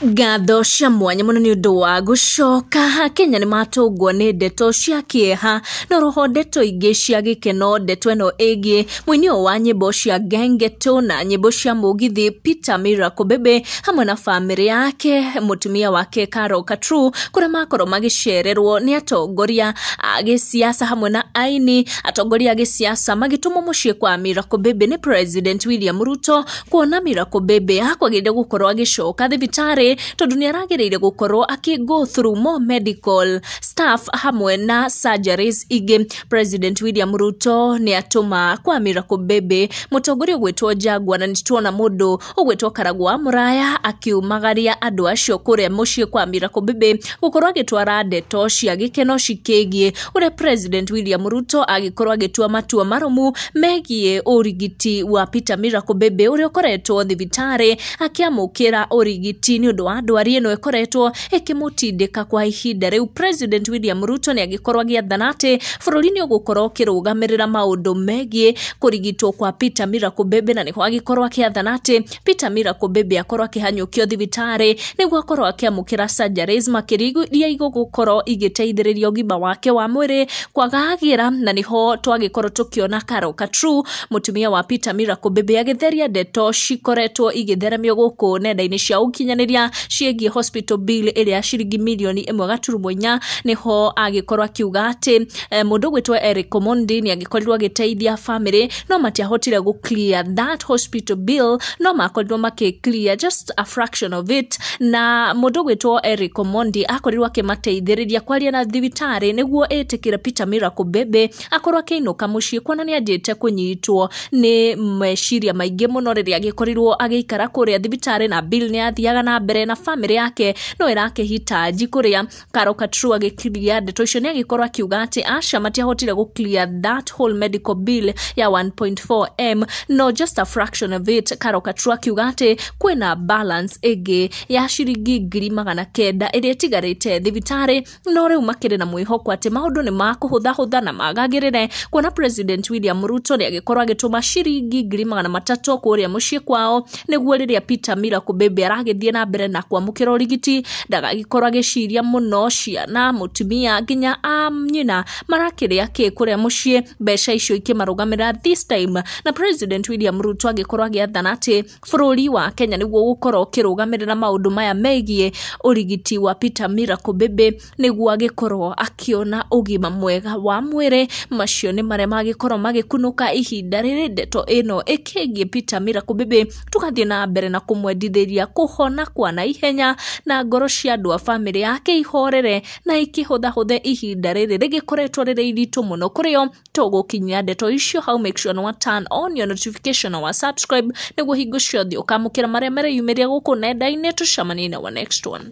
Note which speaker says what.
Speaker 1: Ngatho cia mwanya muno ni undu wa gucoka Kenya ni matungwo ni ndeto cia kieha no roho ndeto ingi cia gikeno. Ndeto eno igi muini wa nyimbo cia gengeto na nyimbo cia mugithi Peter Miracle Bebe hamwe na family yake mutumia wake Carol Katru kuria makoro magicererwo ni atongoria agisiasa hamwe na aini. Atongoria agisiasa magitumwo mucii kwa Miracle Bebe ni President William Ruto kuona Miracle Bebe akwagirire gukorwo agicoka thibitari tondu ni aragereire gukorwo go through more medical staff hamwe na surgeries igi. President William Ruto ni atuma kwa Miracle Bebe mutongoria gwetwo Jagwa na nituona mundu ugwetwo Karagwa Muraya akiumagaria andu acio kuria mucii kwa Miracle Bebe gukorwo agitwara ndeto cia gikeno cikigie uria President William Ruto agikorwo agitua matua marumu megie urigiti wa Peter Miracle Bebe uria ukoretwo thibitari akiamukira urigiti ni undu wa ndwari eno ikoretwo ikimutindika kwa ihinda riu. President William Ruto ni agikorwo agiathana ati bururi ni ugukorwo kirugamirira maundu megie kurigitwo kwa Peter Miracle Bebe na niho agikorwo akiathana ati Peter Miracle Bebe akorwo akihanyukio thibitari niguo akorwo akiamukira surgeries makiriria igukorwo igiteithiriria ugima wake wa mwiri kwagagira. Na niho twagikorwo tukiona Carol Katru mutumia wa Peter Miracle Bebe agitheria ndeto cikoretwo igitheremio guku nenda-ini cia ukinyaniria ciegi hospital bill iria ciringi milioni 1.4 niho agikorwo akiuga ati mundu gwetwo Eric Omondi ni agikorirwo agiteithia family no matiahotire gu clear that hospital bill no makorirwo clear just a fraction of it. Na mundu gwetwo Eric Omondi akorirwo akimateithiriria kwaria na thibitari niguo etikira Peter Miracle Bebe akorwo akiinuka mucii kuona ni anjite kunyitwo ni meciria maingi muno riria agikorirwo agiikara kuria thibitari na bill ni athiaga na mbere na family yake no irakihitaji kuria. Carol Katru agiklia ndeto icio ni agikorwo akiuga ati aca matiahotire gu clear that whole medical bill ya 1.4M no just a fraction of it. Carol Katru akiuga ati kwina balance igi ya ciringi 900 iria tigarite thibitari no riu makire na mwihoko ati maundu ni makuhutha na magagirire kuona President William Ruto ni agikorwo agituma ciringi 300 kuria mucii kwao niguo riria Peter Miracle Bebe aragithie na mbere na kwamukira urigiti ndagagikorwo agiciria muno ciana mutumia nginya nyina marakiria kuria mucii mbeca icio ikimarugamira this time. Na President William Ruto agikorwo agiathana ati bururi wa Kenya niguo gukorwo kirugamirira maundu maya megie urigiti wa Peter Miracle Bebe niguo agikorwo akiona ugima mwega wa mwiri. Macio ni maria magikorwo magikunuka ihinda riri ndeto eno ikigie Peter Miracle Bebe tukathie na mbere na kumwendithiria kuhona kwa na ihenya na ngoro cia andu a family yake ihorere na ikihutha ihinda riri rigikoretwo riri iritu muno kurio tugukinyia ndeto icio. How make sure no turn on your notification or subscribe niguo hingo ciothe ukamukira maria mareyumiria guku nenda-ini. Tucemanie na next one.